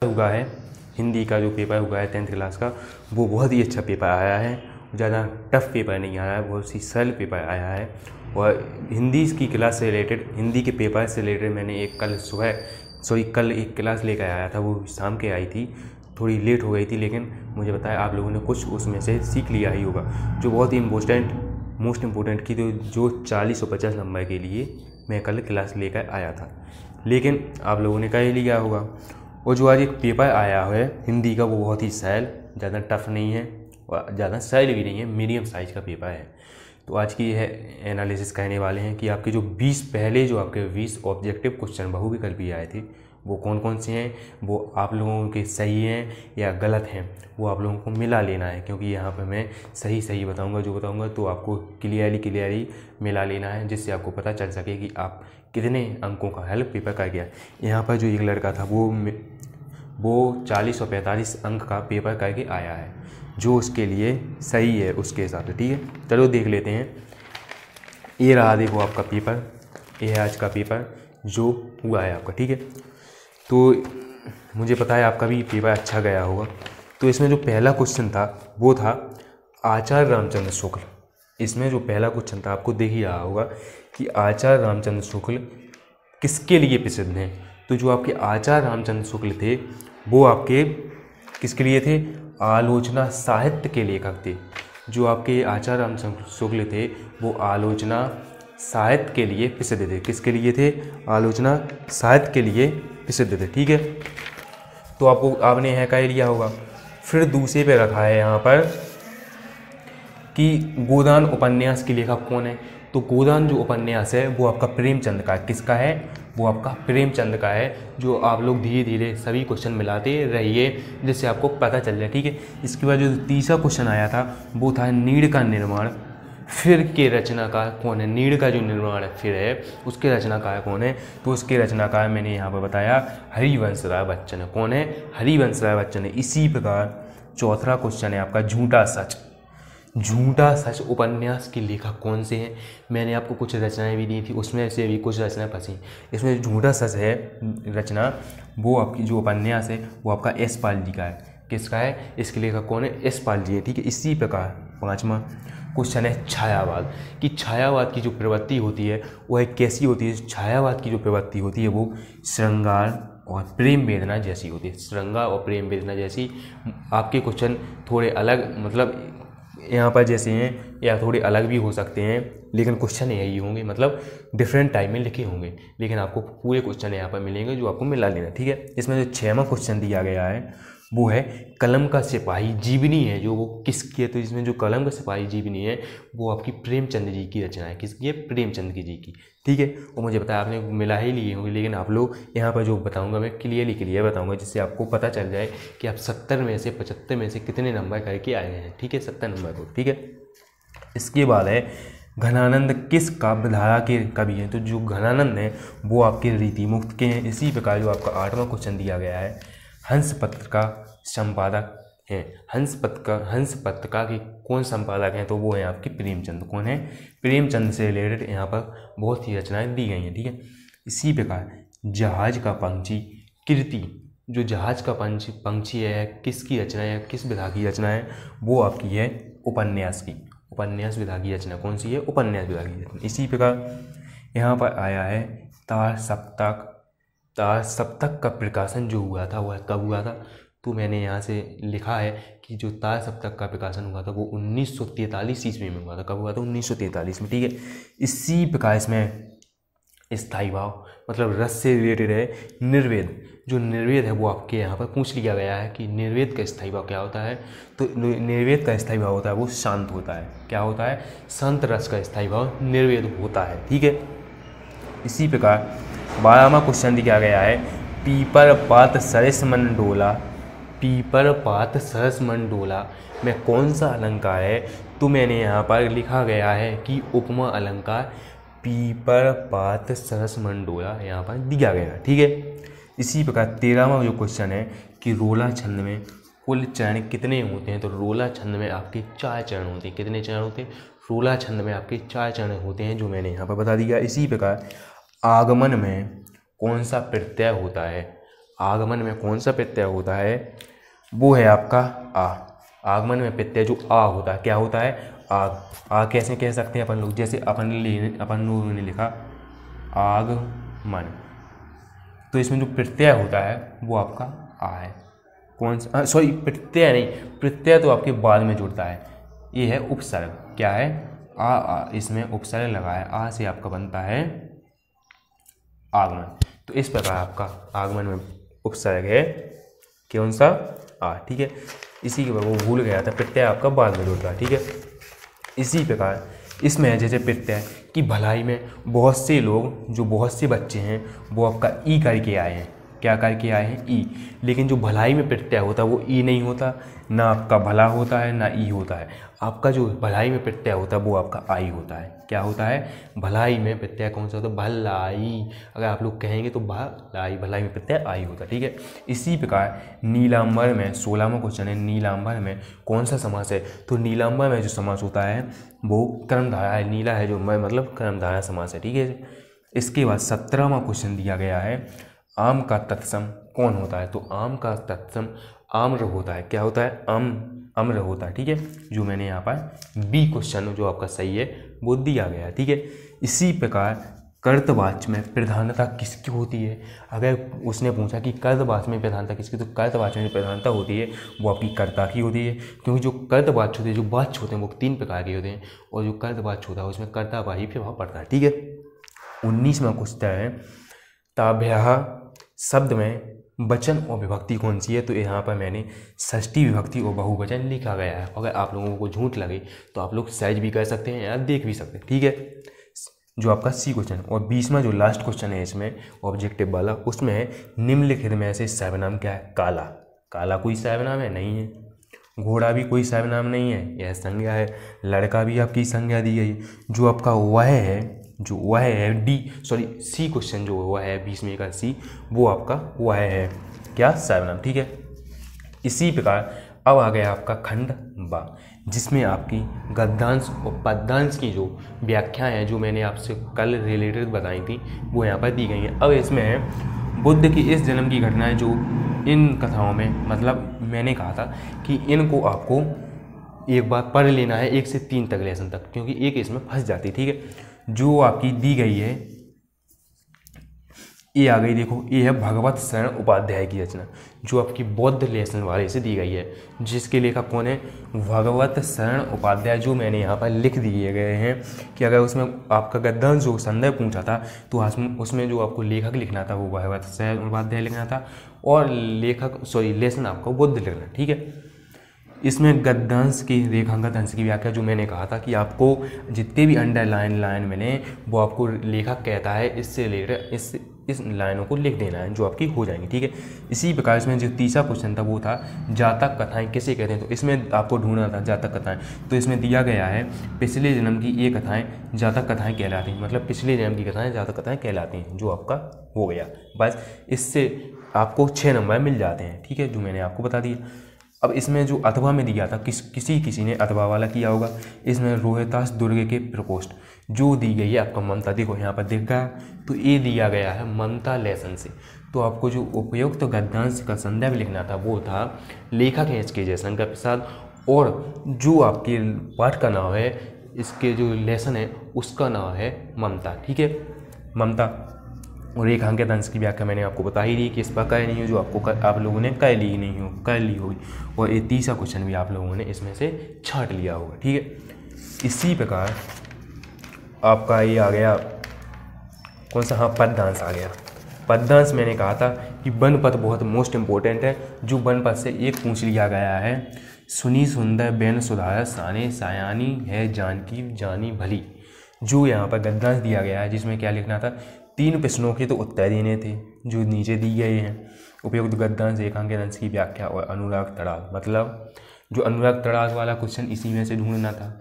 हुआ है हिंदी का जो पेपर हुआ है 10th क्लास का, वो बहुत ही अच्छा पेपर आया है। ज़्यादा टफ पेपर नहीं आया है, बहुत ही सरल पेपर आया है। और हिंदी की क्लास से रिलेटेड, हिंदी के पेपर से रिलेटेड मैंने कल एक क्लास लेकर आया था, वो शाम के आई थी, थोड़ी लेट हो गई थी, लेकिन मुझे बताया आप लोगों ने कुछ उसमें से सीख लिया ही होगा। जो बहुत ही मोस्ट इम्पोर्टेंट की, तो जो 40 और 50 नंबर के लिए मैं कल क्लास लेकर आया था, लेकिन आप लोगों ने कर लिया होगा। और जो आज एक पेपर आया है हिंदी का, वो बहुत ही सरल, ज़्यादा टफ नहीं है और ज़्यादा सरल भी नहीं है, मीडियम साइज़ का पेपर है। तो आज की है एनालिसिस कहने वाले हैं कि आपके जो 20 ऑब्जेक्टिव क्वेश्चन बहुविकल्पी आए थे, वो कौन कौन से हैं, वो आप लोगों के सही हैं या गलत हैं, वो आप लोगों को मिला लेना है। क्योंकि यहाँ पर मैं सही बताऊँगा, जो बताऊँगा तो आपको क्लियरली मिला लेना है, जिससे आपको पता चल सके कि आप कितने अंकों का हल पेपर कर गया। यहाँ पर जो एक लड़का था वो 40 और 45 अंक का पेपर करके आया है, जो उसके लिए सही है उसके हिसाब से। ठीक है, चलो देख लेते हैं। ये रहा, देखो आपका पेपर, ये है आज का पेपर जो हुआ है आपका। ठीक है, तो मुझे पता है आपका भी पेपर अच्छा गया होगा। तो इसमें जो पहला क्वेश्चन था वो था आचार्य रामचंद्र शुक्ल। इसमें जो पहला क्वेश्चन था, आपको देख ही रहा होगा कि आचार्य रामचंद्र शुक्ल किसके लिए प्रसिद्ध हैं। तो जो आपके आचार्य रामचंद्र शुक्ल थे, वो आपके किसके लिए थे? आलोचना साहित्य के लेखक थे। जो आपके आचार्य रामचंद्र शुक्ल थे, वो आलोचना साहित्य के लिए प्रसिद्ध थे। किसके लिए थे? आलोचना साहित्य के लिए प्रसिद्ध थे। ठीक है, तो आपने यह कह लिया होगा। फिर दूसरे पे रखा है यहाँ पर कि गोदान उपन्यास के लेखक कौन है। तो गोदान जो उपन्यास है वो आपका प्रेमचंद का है। किसका है? वो आपका प्रेमचंद का है। जो आप लोग धीरे धीरे सभी क्वेश्चन मिलाते रहिए, जिससे आपको पता चल जाए। ठीक है, इसके बाद जो तीसरा क्वेश्चन आया था वो था नीड़ का निर्माण फिर के रचनाकार कौन है। नीड़ का जो निर्माण फिर है, उसके रचनाकार कौन है? तो उसके रचनाकार मैंने यहाँ पर बताया हरिवंश राय बच्चन है। कौन है? हरिवंश राय बच्चन है। इसी प्रकार चौथा क्वेश्चन है आपका झूठा सच। झूठा सच उपन्यास के लेखक कौन से हैं? मैंने आपको कुछ रचनाएं भी दी थी, उसमें से भी कुछ रचनाएं फंसी। इसमें झूठा सच है रचना, वो आपकी जो उपन्यास है वो आपका यशपाल जी का है। किसका है? इसके लेखक कौन है? यशपाल जी है। ठीक है, इसी प्रकार पांचवा क्वेश्चन है छायावाद। कि छायावाद की जो प्रवृत्ति होती है वह कैसी होती है? छायावाद की जो प्रवृत्ति होती है वो श्रृंगार और प्रेम वेदना जैसी होती है। श्रृंगार और प्रेम वेदना जैसी। आपके क्वेश्चन थोड़े अलग, मतलब यहाँ पर जैसे हैं या थोड़े अलग भी हो सकते हैं, लेकिन क्वेश्चन यही होंगे, मतलब डिफरेंट टाइम में लिखे होंगे, लेकिन आपको पूरे क्वेश्चन यहाँ पर मिलेंगे जो आपको मिला लेना। ठीक है, इसमें जो 6वां क्वेश्चन दिया गया है वो है कलम का सिपाही जीवनी है। जो वो किसकी है? तो इसमें जो कलम का सिपाही जीवनी है वो आपकी प्रेमचंद जी की रचना है। किसकी है? प्रेमचंद की जी की। ठीक है, और मुझे पता है आपने मिला ही लिए होंगे, लेकिन आप लोग यहाँ पर जो बताऊँगा मैं क्लियर बताऊँगा, जिससे आपको पता चल जाए कि आप 70 में से 75 में से कितने नंबर करके आए हैं। ठीक है, 70 नंबर को। ठीक है, इसके बाद है घनानंद किस काव्यधारा के कवि हैं। तो जो घनानंद हैं वो आपके रीतिमुक्त के हैं। इसी प्रकार जो आपका 8वां क्वेश्चन दिया गया है, हंस पत्र का संपादक हैं। हंस पत्रिका के कौन संपादक हैं? तो वो हैं आपके प्रेमचंद। कौन है? प्रेमचंद से रिलेटेड यहाँ पर बहुत ही रचनाएं दी गई हैं। ठीक है, इसी प्रकार जहाज का पंछी कृति, जो जहाज का पंछी है, किसकी रचना है, किस विधा की रचना है? वो आपकी है उपन्यास की। उपन्यास विधा की रचना कौन सी है? उपन्यास विधा की रचना। इसी प्रकार यहाँ पर आया है तार सप्तक का प्रकाशन जो हुआ था वह कब हुआ था? तो मैंने यहाँ से लिखा है कि जो तार सप्तक का प्रकाशन हुआ था वो 1943 ईस्वी में हुआ था। कब हुआ था? 1943 में। ठीक है, इसी प्रकार इसमें स्थायी भाव, मतलब रस से रिलेटेड है निर्वेद। जो निर्वेद है वो आपके यहाँ पर पूछ लिया गया है कि निर्वेद का स्थायी भाव क्या होता है। तो निर्वेद का स्थायी भाव होता है वो शांत होता है। क्या होता है? शांत रस का स्थायी भाव निर्वेद होता है। ठीक है, इसी प्रकार 12वां क्वेश्चन दिया गया है पीपर पात सरस मन डोला। पीपर पात सरस मन डोला में कौन सा अलंकार है? तो मैंने यहाँ पर लिखा गया है कि उपमा अलंकार पीपर पात सरस मन डोला यहाँ पर दिया गया है। ठीक है, इसी प्रकार 13वां जो क्वेश्चन है कि रोला छंद में कुल चरण कितने होते हैं? तो रोला छंद में आपके 4 चरण होते हैं। कितने चरण होते हैं? रोला छंद में आपके 4 चरण होते हैं, जो मैंने यहाँ पर बता दिया। इसी प्रकार आगमन में कौन सा प्रत्यय होता है? आगमन में कौन सा प्रत्यय होता है, वो है आपका आ। आगमन में प्रत्यय जो आ होता है, क्या होता है, आ कैसे कह सकते हैं अपन लोग, जैसे अपन लोगों ने लिखा आगमन, तो इसमें जो प्रत्यय होता है वो आपका आ है। कौन सा, सॉरी प्रत्यय नहीं, प्रत्यय तो आपके बाद में जुड़ता है, ये है उपसर्ग, क्या है, आ, इसमें उपसर्ग लगा है, आ से आपका बनता है आगमन। तो इस प्रकार आपका आगमन में उपसर्ग है कौन सा, आ, ठीक है। इसी के बाद वो भूल गया था, प्रत्यय आपका बाद में जुड़ता है, ठीक है। इसी प्रकार इसमें जैसे प्रत्यय कि भलाई में बहुत से लोग, जो बहुत से बच्चे हैं वो आपका ई करके आए हैं, क्या करके आए हैं, ई। लेकिन जो भलाई में प्रत्यय होता है वो ई नहीं होता, ना आपका भला होता है ना ई होता है। आपका जो भलाई में प्रत्यय होता है वो आपका आई होता है, क्या होता है, भलाई में प्रत्यय कौन सा होता है, भलाई। अगर आप लोग कहेंगे तो भलाई, भलाई में प्रत्यय आई होता है, ठीक है। इसी प्रकार नीलांबर में 16वां क्वेश्चन है, नीलांबर में कौन सा समास है, तो नीलांबर में जो समास होता है वो कर्मधारय है, नीला है जो मतलब कर्मधारय समास है, ठीक है। इसके बाद 17वां क्वेश्चन दिया गया है, आम का तत्सम कौन होता है, तो आम का तत्सम आम्र होता है, क्या होता है, अम्र होता है, ठीक है। जो मैंने यहाँ पर बी क्वेश्चन जो आपका सही है वो दिया गया है, ठीक है। इसी प्रकार कर्तवाच्य में प्रधानता किसकी होती है, अगर उसने पूछा कि कर्तवाच्य में प्रधानता किसकी, तो कर्तवाच्य में प्रधानता होती है वो आपकी कर्ता की होती है, क्योंकि जो कर्तवाच्य होते हैं, जो वाच्य होते हैं वो 3 प्रकार के होते हैं, और जो कर्तवाच्य होता है उसमें कर्ता का ही प्रभाव पड़ता है, ठीक है। 19वां क्वेश्चन है, ताभ्यः शब्द में वचन और विभक्ति कौन सी है, तो यहाँ पर मैंने षष्ठी विभक्ति और बहुवचन लिखा गया है। अगर आप लोगों को झूठ लगे तो आप लोग सर्च भी कर सकते हैं या देख भी सकते हैं, ठीक है। जो आपका सी क्वेश्चन, और 20वां जो लास्ट क्वेश्चन है इसमें ऑब्जेक्टिव वाला, उसमें है निम्नलिखित में से सर्वनाम क्या है, काला। काला कोई सर्वनाम है, नहीं है। घोड़ा भी कोई सर्वनाम नहीं है, यह संज्ञा है। लड़का भी आपकी संज्ञा दी गई। जो आपका वह है डी, सॉरी सी क्वेश्चन जो वह है 20वें का सी, वो आपका वह है क्या, सर्वनाम, ठीक है। इसी प्रकार अब आ गया आपका खंड बा, जिसमें आपकी गद्यांश और पद्यांश की जो व्याख्या है, जो मैंने आपसे कल रिलेटेड बताई थी, वो यहाँ पर दी गई है। अब इसमें है बुद्ध की इस जन्म की घटनाएं, जो इन कथाओं में, मतलब मैंने कहा था कि इनको आपको एक बार पढ़ लेना है 1 से 3 तक लेसन तक, क्योंकि एक इसमें फंस जाती, ठीक है। जो आपकी दी गई है ये आ गई, देखो ये है भगवत शरण उपाध्याय की रचना, जो आपकी बौद्ध लेसन वाले से दी गई है, जिसके लेखक कौन है, भगवत शरण उपाध्याय। जो मैंने यहाँ पर लिख दिए गए हैं कि अगर उसमें आपका गद्यांश जो संदर्भ पूछा था तो उसमें जो आपको लेखक लिखना था वो भगवत शरण उपाध्याय लिखना था, और लेसन आपको बुद्ध लिखना, ठीक है। इसमें गद्यांश की रेखांकित अंश की व्याख्या, जो मैंने कहा था कि आपको जितने भी अंडरलाइन लाइन मिले वो आपको लेखक कहता है इससे रिलेटेड इस लाइनों को लिख देना है, जो आपकी हो जाएंगी, ठीक है। इसी प्रकार इसमें जो तीसरा क्वेश्चन था वो था जातक कथाएं किसे कहते हैं, तो इसमें आपको ढूंढना था जातक कथाएं। तो इसमें दिया गया है पिछले जन्म की ये कथाएं जातक कथाएं कहलाती हैं, मतलब पिछले जन्म की कथाएं जातक कथाएं कहलाती हैं, जो आपका हो गया। बस इससे आपको 6 नंबर मिल जाते हैं, ठीक है, जो मैंने आपको बता दिया। अब इसमें जो अथवा में दिया था, किसी ने अथवा वाला किया होगा। इसमें रोहितास दुर्ग के प्रकोष्ठ जो दी गई है आपका ममता, देखो यहाँ पर दिख गया, तो ये दिया गया है ममता लेसन से। तो आपको जो उपयुक्त गद्यांश का संदर्भ लिखना था वो था लेखक हैं इसके जयशंकर प्रसाद, और जो आपके पाठ का नाम है, इसके जो लेसन है उसका नाम है ममता, ठीक है, ममता। और रेखांकित अंश की व्याख्या मैंने आपको बता ही दी कि इस पर कह नहीं हो, जो आपको आप लोगों ने कर ली होगी, और ये तीसरा क्वेश्चन भी आप लोगों ने इसमें से छांट लिया होगा, ठीक है। इसी प्रकार आपका ये आ गया कौन सा, हाँ पद्यांश आ गया। पद्यांश मैंने कहा था कि वन पद बहुत मोस्ट इंपॉर्टेंट है, जो वन पद से एक पूछ लिया गया है, सुनी सुंदर बेन सुधार साने सायानी है जानकी जानी भली। जो यहाँ पर गद्यांश दिया गया है, जिसमें क्या लिखना था, 3 प्रश्नों के तो उत्तर देने थे जो नीचे दिए गए हैं। उपयुक्त गद्यांश रेखांकित अंश की व्याख्या और अनुराग तड़ाग, मतलब जो अनुराग तड़ाग वाला क्वेश्चन इसी में से ढूंढना था।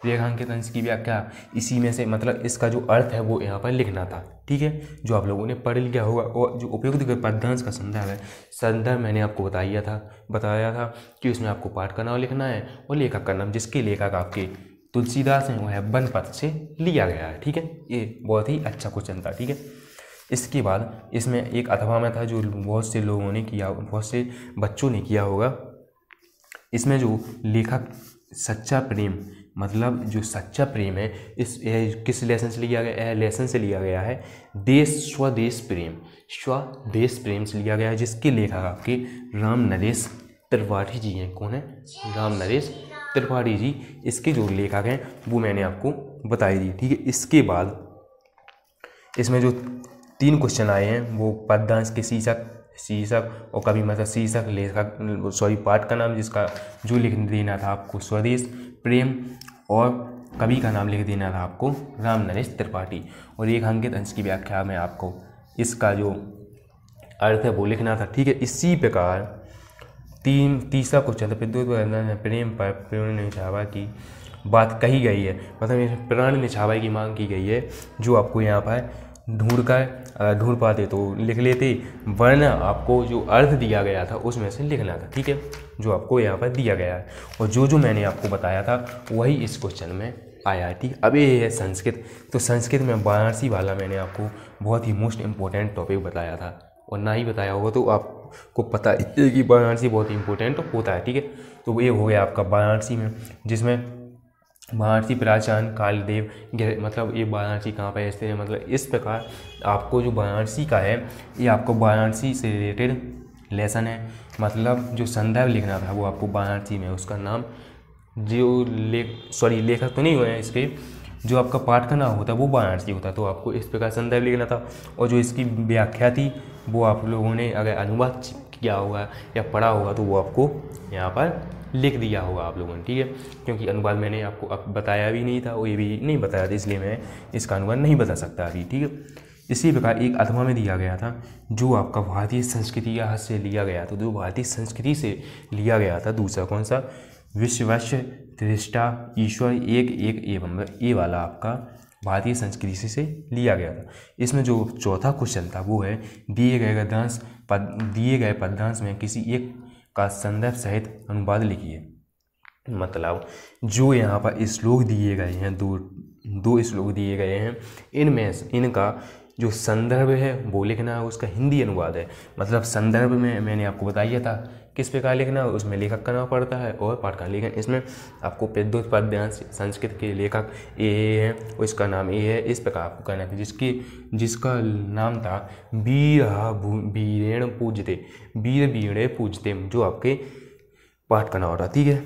रेखांकित अंश की व्याख्या इसी में से, मतलब इसका जो अर्थ है वो यहाँ पर लिखना था, ठीक है, जो आप लोगों ने पढ़ लिया होगा। और जो उपयुक्त पद्यांश का संदर्भ है, संदर्भ मैंने आपको बताया था कि उसमें आपको पाठ का नाम लिखना है और लेखक का नाम, जिसके लेखक आपके तुलसीदास हैं, वह वन पद से लिया गया है, ठीक है। ये बहुत ही अच्छा क्वेश्चन था, ठीक है। इसके बाद इसमें एक अथवा में था जो बहुत से लोगों ने किया, बहुत से बच्चों ने किया होगा। इसमें जो लेखक सच्चा प्रेम, मतलब जो सच्चा प्रेम है इस किस लेसन से लिया गया है? लेसन से लिया गया है स्वदेश प्रेम से लिया गया है, जिसके लेखक आपके राम नरेश त्रिपाठी जी हैं। कौन है? राम नरेश त्रिपाठी जी। इसके जो लेखक हैं वो मैंने आपको बताई दी, ठीक है। इसके बाद इसमें जो 3 क्वेश्चन आए हैं वो पद्यांश के शीर्षक और कभी मतलब शीर्षक लेखक पाठ का नाम जिसका जो लिख देना था आपको स्वदेश प्रेम, और कवि का नाम लिख देना था आपको राम नरेश त्रिपाठी, और एक अंकित अंश की व्याख्या में आपको इसका जो अर्थ है वो लिखना था, ठीक है। इसी प्रकार तीसरा क्वेश्चन था प्रेम पर प्रेम निछावा की बात कही गई है, मतलब प्राण निछावा की मांग की गई है, जो आपको यहाँ पर ढूंढ पाते तो लिख लेते, वरना आपको जो अर्थ दिया गया था उसमें से लिखना था, ठीक है, जो आपको यहाँ पर दिया गया है। और जो मैंने आपको बताया था वही इस क्वेश्चन में आया है, ठीक। अब ये है संस्कृत। तो संस्कृत में वाराणसी वाला मैंने आपको बहुत ही मोस्ट इम्पोर्टेंट टॉपिक बताया था, और ना ही बताया होगा तो आपको पता है कि वाराणसी बहुत ही इंपॉर्टेंट होता है, ठीक है। तो ये हो गया आपका वाराणसी में, जिसमें वाराणसी प्राचीन कालदेव, मतलब ये वाराणसी कहाँ पर स्थित है, मतलब इस प्रकार आपको जो वाराणसी का है ये आपको वाराणसी से रिलेटेड लेसन है, मतलब जो संदर्भ लिखना था वो आपको वाराणसी में उसका नाम जो लेखक तो नहीं हुए हैं इसके, जो आपका पाठ का नाम होता है वो वाराणसी होता, तो आपको इस प्रकार संदर्भ लिखना था। और जो इसकी व्याख्या थी वो आप लोगों ने अगर अनुवाद किया होगा या पढ़ा होगा तो वो आपको यहाँ पर लिख दिया होगा आप लोगों ने, ठीक है, क्योंकि अनुवाद मैंने आपको अब बताया भी नहीं था और ये भी नहीं बताया था, इसलिए मैं इसका अनुवाद नहीं बता सकता अभी, ठीक है। इसी प्रकार एक अथवा में दिया गया था जो आपका भारतीय संस्कृति का हाथ से लिया गया था, जो भारतीय संस्कृति से लिया गया था। दूसरा कौन सा? विश्वस्य दृष्टा ईश्वर एक एक एवं, ये वाला आपका भारतीय संस्कृति से लिया गया था। इसमें जो चौथा क्वेश्चन था वो है दिए गए पद्यांश में किसी एक का संदर्भ सहित अनुवाद लिखिए। मतलब जो यहाँ पर श्लोक दिए गए हैं, दो श्लोक दिए गए हैं, इनमें इनका जो संदर्भ है वो लिखना है, उसका हिंदी अनुवाद है। मतलब संदर्भ में मैंने आपको बताया था किस प्रकार लिखना है, उसमें लेखक का नाम पड़ता है और पाठ का, लेकिन इसमें आपको पद्यांश संस्कृत के लेखक ए है और इसका नाम ए है, इस प्रकार आपको कहना है, जिसका नाम था वीरेण पूजते, जो आपके पाठ का नाम होता, ठीक है।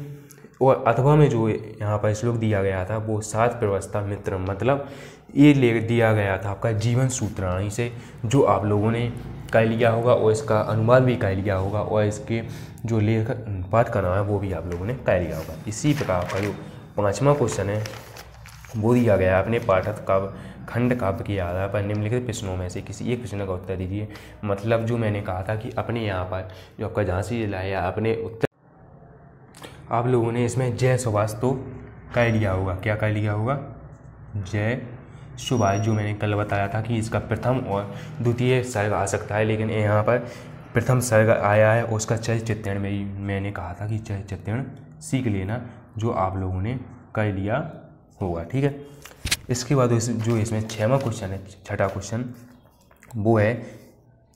और अथवा में जो यहाँ पर श्लोक दिया गया था वो सात व्यवस्था मित्र, मतलब ये ले दिया गया था आपका जीवन सूत्राणी से, जो आप लोगों ने कर लिया होगा और इसका अनुवाद भी कर लिया होगा, और इसके जो लेखक पाठ का नाम है वो भी आप लोगों ने कर लिया होगा। इसी प्रकार का जो 5वां क्वेश्चन है वो दिया गया अपने पाठक काव्य खंड काव्य के आधार पर निम्नलिखित प्रश्नों में से किसी एक प्रश्न का उत्तर दीजिए। मतलब जो मैंने कहा था कि अपने यहाँ पर जो आपका झांसी जिला है अपने उत्तर, आप लोगों ने इसमें जय सुभाष तो कर लिया होगा। क्या कर लिया होगा? जय सुभाष, जो मैंने कल बताया था कि इसका प्रथम और द्वितीय सर्ग आ सकता है, लेकिन यहाँ पर प्रथम सर्ग आया है और उसका चरित्र में ही मैंने कहा था कि चरित्र सीख लेना, जो आप लोगों ने कर लिया होगा, ठीक है। इसके बाद जो इसमें 6वां क्वेश्चन है, 6ठा क्वेश्चन, वो है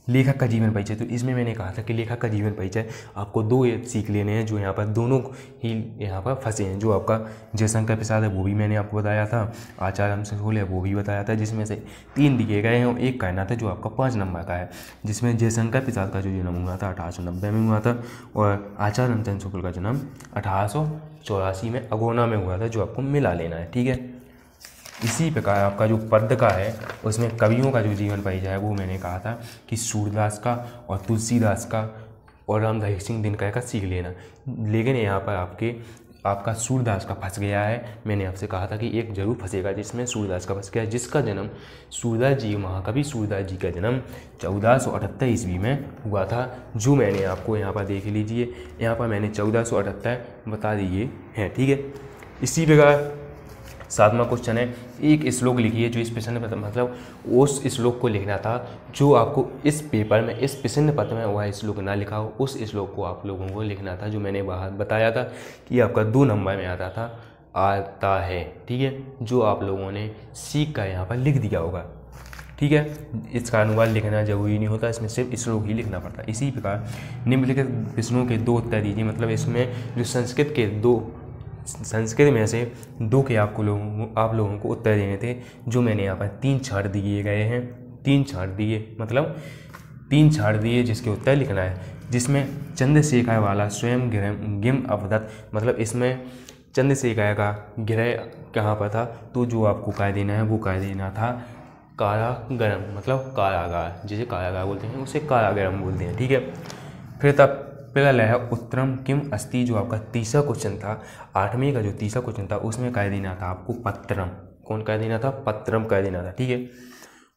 लेखक का जीवन परिचय। तो इसमें मैंने कहा था कि लेखक का जीवन परिचय आपको 2 सीख लेने हैं, जो यहाँ पर दोनों ही यहाँ पर फंसे हैं। जो आपका जयशंकर प्रसाद है वो भी मैंने आपको बताया था, आचार्य रामचंद्र है वो भी बताया था, जिसमें से 3 दिए गए हैं और एक कहना था जो आपका 5 नंबर का है, जिसमें जयशंकर प्रसाद का जो जन्म हुआ था 1890 में हुआ था, और आचार्य रामचंद्र शुक्ल का जन्म 1884 में अगोना में हुआ था, जो आपको मिला लेना है, ठीक है। इसी प्रकार आपका जो पद्य का है उसमें कवियों का जो जीवन परिचय है वो मैंने कहा था कि सूरदास का और तुलसीदास का और रामधारी सिंह दिनकर का सीख लेना, लेकिन यहाँ पर आपका सूरदास का फंस गया है। मैंने आपसे कहा था कि एक जरूर फंसेगा जिसमें सूरदास का फंस गया, जिसका जन्म सूरदास जी, महाकवि सूरदास जी का जन्म 1478 ईस्वी में हुआ था, जो मैंने आपको यहाँ पर देख लीजिए, यहाँ पर मैंने 1478 बता दिए हैं, ठीक है। इसी प्रकार 7वां क्वेश्चन है एक श्लोक लिखिए जो इस प्रश्न पत्र, मतलब उस श्लोक को लिखना था जो आपको इस पेपर में, इस प्रश्न पत्र में वह श्लोक ना लिखा हो, उस श्लोक को आप लोगों को लिखना था, जो मैंने बाहर बताया था कि आपका 2 नंबर में आता है, ठीक है, जो आप लोगों ने सीख कर यहाँ पर लिख दिया होगा। ठीक है, इसका अनुवाद लिखना जरूरी नहीं होता, इसमें सिर्फ श्लोक ही लिखना पड़ता है। इसी प्रकार निम्नलिखित प्रश्नों के 2 उत्तर दीजिए। मतलब इसमें जो संस्कृत में से 2 के आप लोगों को उत्तर देने थे, जो मैंने यहाँ पर 3 छाट दिए गए हैं। 3 छाट दिए, मतलब 3 छाट दिए जिसके उत्तर लिखना है। जिसमें चंद्रशेखर वाला स्वयं गिम अवदत, मतलब इसमें चंद्रशेखर का गिरह कहाँ पर था, तो जो आपको कह देना है वो कह देना था कारागरम, मतलब कारागार, जिसे कारागार बोलते हैं उसे कारागरम बोलते हैं। ठीक है, फिर तब प्रलय उत्तरम किम अस्ति, जो आपका तीसरा क्वेश्चन था, 8वीं का जो तीसरा क्वेश्चन था उसमें कह देना था आपको पत्रम। कौन कह देना था? पत्रम कह देना था। ठीक है,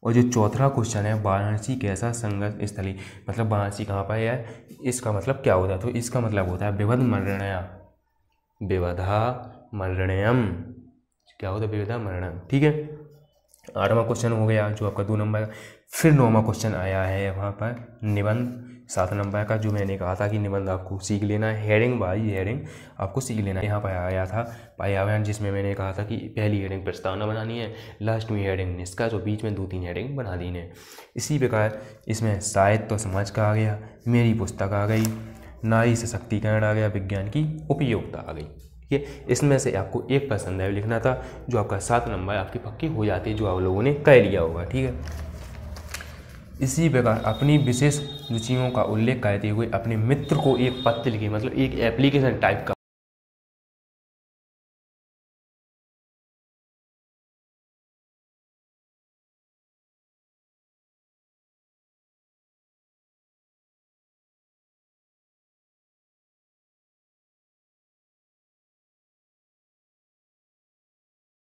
और जो चौथा क्वेश्चन है वाराणसी कैसा संघर्ष स्थली, मतलब वाराणसी कहाँ पर है, इसका मतलब क्या होता है? तो इसका मतलब होता है विवधा मरणयम। क्या होता है? विवधा मरणयम। ठीक है, 8वां क्वेश्चन हो गया जो आपका 2 नंबर का। फिर 9वां क्वेश्चन आया है वहाँ पर निबंध 7 नंबर का, जो मैंने कहा था कि निबंध आपको सीख लेना है, हेडिंग बाई हेडिंग आपको सीख लेना है। यहाँ पर आया था पर्यावरण, जिसमें मैंने कहा था कि पहली हेडिंग प्रस्तावना बनानी है, लास्ट में हेडिंग निष्कर्ष और बीच में 2-3 हेडिंग बना देनी है। इसी प्रकार इसमें साहित्य और समाज का आ गया, मेरी पुस्तक आ गई, नारी सशक्तिकरण आ गया, विज्ञान की उपयोगिता आ गई। ठीक है, इसमें से आपको एक प्रश्न लिखना था, जो आपका 7 नंबर आपकी पक्की हो जाती है, जो आप लोगों ने कर लिया होगा। ठीक है, इसी प्रकार अपनी विशेष रुचियों का उल्लेख करते हुए अपने मित्र को एक पत्र लिखिए, मतलब एक एप्लीकेशन टाइप का